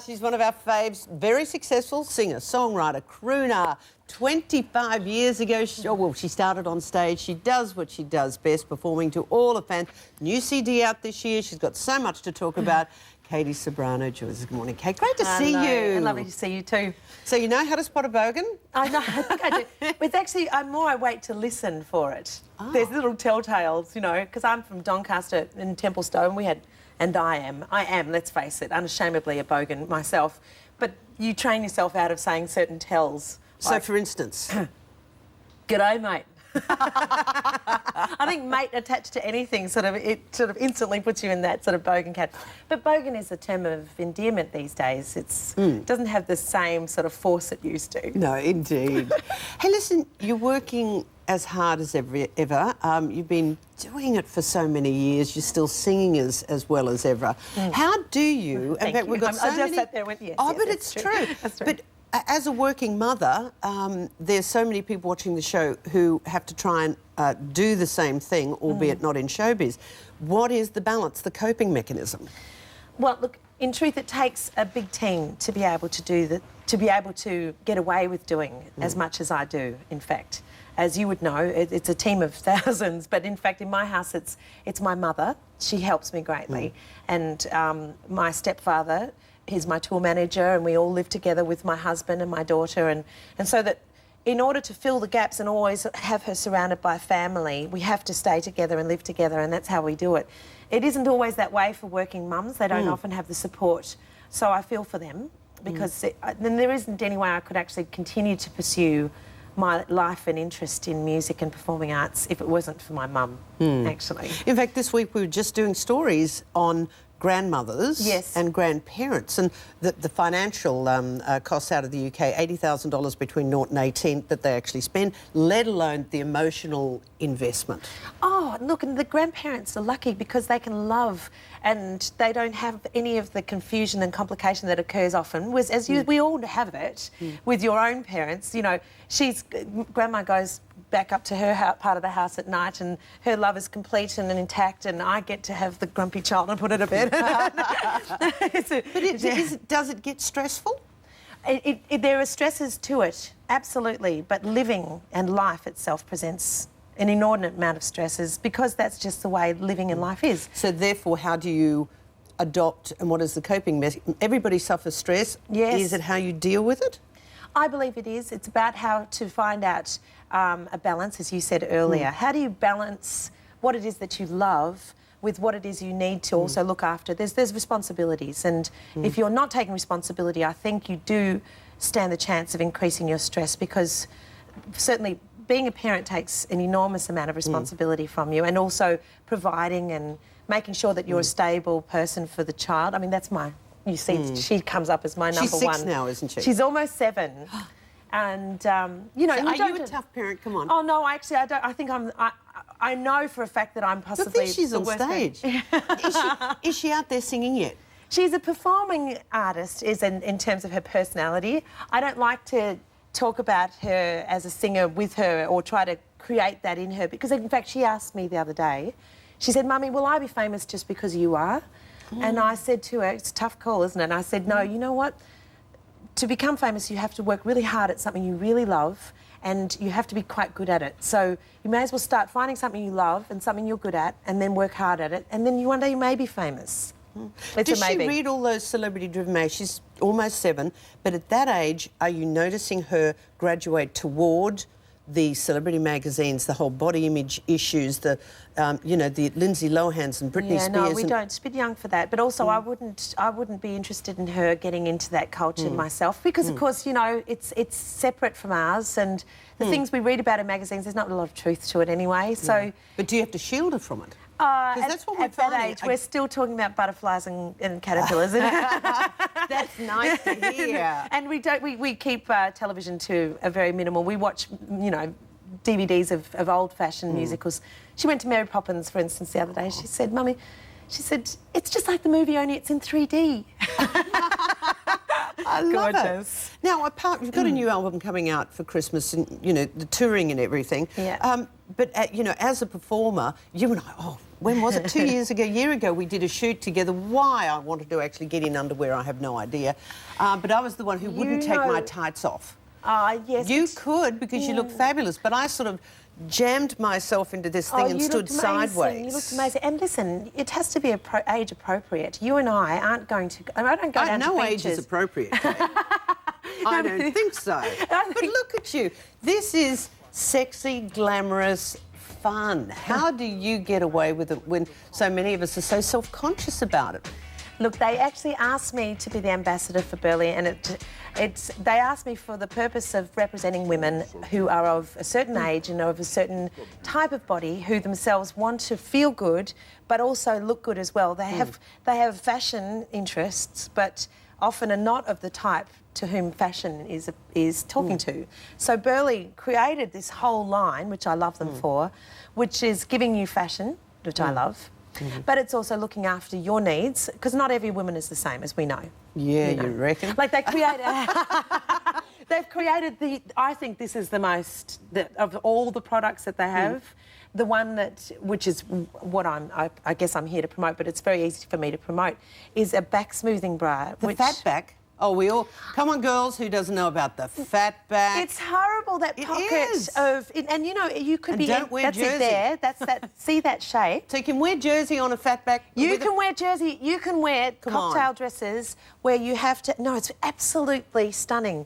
She's one of our faves. Very successful singer, songwriter, crooner. 25 years ago, she started on stage. She does what she does best, performing to all the fans. New CD out this year. She's got so much to talk about. Katie Ceberano joins us. Good morning, Kate. Great to see you. And lovely to see you too. So you know how to spot a bogan? I know, I think I do. It's actually, I wait to listen for it. Oh. There's little telltales, you know, because I'm from Doncaster in Templestowe, and I am, let's face it, unashamedly a bogan myself. But you train yourself out of saying certain tells. So, for instance? G'day, mate. I think mate attached to anything it instantly puts you in that sort of bogan cat. But bogan is a term of endearment these days. It doesn't have the same sort of force it used to. No, indeed. Hey, listen, you're working as hard as ever. You've been doing it for so many years. You're still singing as well as ever. How do you? Thank you. We've got I just sat there and went, yes. Oh, yes, but it's true. That's true. But as a working mother, there's so many people watching the show who have to try and do the same thing, albeit not in showbiz. What is the balance, the coping mechanism? Well, look, in truth, it takes a big team to be able to do that, to be able to get away with doing as much as I do, in fact. As you would know, it's a team of thousands, but in fact, in my house, it's my mother. She helps me greatly. And my stepfather, he's my tour manager, and we all live together with my husband and my daughter. And so that in order to fill the gaps and always have her surrounded by family, we have to stay together and live together, and that's how we do it. It isn't always that way for working mums. They don't often have the support. So I feel for them, because then there isn't any way I could actually continue to pursue my life and interest in music and performing arts if it wasn't for my mum, actually. In fact, this week we were just doing stories on grandmothers and grandparents, and the financial costs out of the UK, $80,000 between 0 and 18 that they actually spend, let alone the emotional investment. Oh, look, and the grandparents are lucky because they can love and they don't have any of the confusion and complication that occurs often. We all have it with your own parents. You know, Grandma goes back up to her part of the house at night, and her love is complete and intact, and I get to have the grumpy child and put it to bed. Does it get stressful? There are stresses to it, absolutely, but living and life itself presents an inordinate amount of stresses because that's just the way living and life is. So therefore, how do you adopt, and what is the coping mechanism? Everybody suffers stress. Yes. Is it how you deal with it? I believe it is. It's about how to find out a balance, as you said earlier. How do you balance what it is that you love with what it is you need to also look after? There's responsibilities, and if you're not taking responsibility, I think you do stand the chance of increasing your stress, because certainly being a parent takes an enormous amount of responsibility from you, and also providing and making sure that you're a stable person for the child. I mean, that's you see, she comes up as my number one. She's 6 now, isn't she? She's almost 7. And, you know... So are you a tough parent? Come on. Oh, no, actually, I don't. I think I know for a fact that I'm possibly I think she's on stage. Is she out there singing yet? She's a performing artist, in terms of her personality. I don't like to talk about her as a singer with her or try to create that in her, because, in fact, she asked me the other day, she said, "Mummy, will I be famous just because you are?" And I said to her, it's a tough call, isn't it? And I said, no, you know what? To become famous, you have to work really hard at something you really love, and you have to be quite good at it. So you may as well start finding something you love and something you're good at, and then work hard at it, and then one day you may be famous. Does she read all those celebrity-driven magazines? She's almost 7, but at that age, are you noticing her graduate toward the celebrity magazines, the whole body image issues, the Lindsay Lohans and Britney Spears? No, we don't. She's a bit young for that. But also, I wouldn't be interested in her getting into that culture myself, because of course, you know, it's separate from ours, and the things we read about in magazines, there's not a lot of truth to it anyway. So, but do you have to shield her from it? That's what at that age, we're still talking about butterflies and caterpillars. That's nice to hear. And we keep television to a very minimal. We watch, you know, DVDs of old-fashioned musicals. She went to Mary Poppins, for instance, the other day. She said, "Mummy," she said, "it's just like the movie, only it's in 3D." I love Gorgeous. it. Now, apart, you've got a new album coming out for Christmas, and you know the touring and everything. Yeah. But you know, as a performer, you and I. When was it? 2 years ago, a year ago, we did a shoot together. Why I wanted to actually get in underwear, I have no idea. But I was the one who wouldn't take my tights off. Yes. You could because you look fabulous, but I sort of jammed myself into this thing and stood sideways. You looked amazing. And listen, it has to be age appropriate. You and I aren't going to. I don't go down to no beaches. age is appropriate. I don't think so. But look at you. This is sexy, glamorous fun. How do you get away with it when so many of us are so self-conscious about it? Look, they actually asked me to be the ambassador for Burley, and they asked me for the purpose of representing women who are of a certain age and of a certain type of body, who themselves want to feel good but also look good as well. They have fashion interests, but often are not of the type to whom fashion is talking to. So Burley created this whole line, which I love them for, which is giving you fashion, which I love. But it's also looking after your needs, because not every woman is the same, as we know. Yeah, you reckon? Like they created... they've created I think this is the most... of all the products that they have, the one which is what I guess I'm here to promote, but it's very easy for me to promote, is a back smoothing bra. The fat back? Oh, we all... Come on, girls, who doesn't know about the fat back? It's horrible, that pocket and you know, you could be... don't wear jersey. It there, see that shape? So you can wear jersey on a fat back? You can wear jersey, you can wear cocktail dresses where you have to... No, it's absolutely stunning.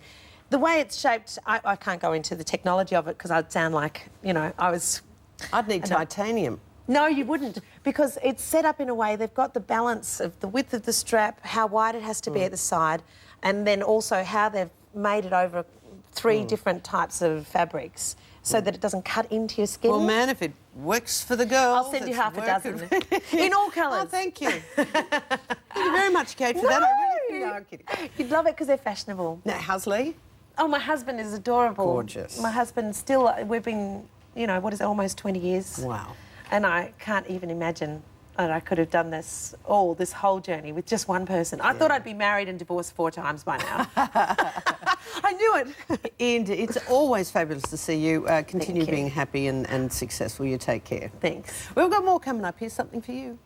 The way it's shaped, I can't go into the technology of it because I'd sound like, you know, I'd need titanium. No, you wouldn't, because it's set up in a way, they've got the balance of the width of the strap, how wide it has to be at the side, and then also how they've made it over 3 different types of fabrics so that it doesn't cut into your skin. Well, man, if it works for the girls... I'll send you half a dozen. In all colours. Oh, thank you. Thank you very much, Kate, for that. I really... No, I'm kidding. You'd love it because they're fashionable. Now, how's Lee? Oh, my husband is adorable. Gorgeous. My husband still... We've been, you know, what is it, almost 20 years. Wow. And I can't even imagine that I could have done this whole journey with just one person. I thought I'd be married and divorced 4 times by now. I knew it. And it's always fabulous to see you continue being happy and successful. You take care. Thanks. We've got more coming up. Here's something for you.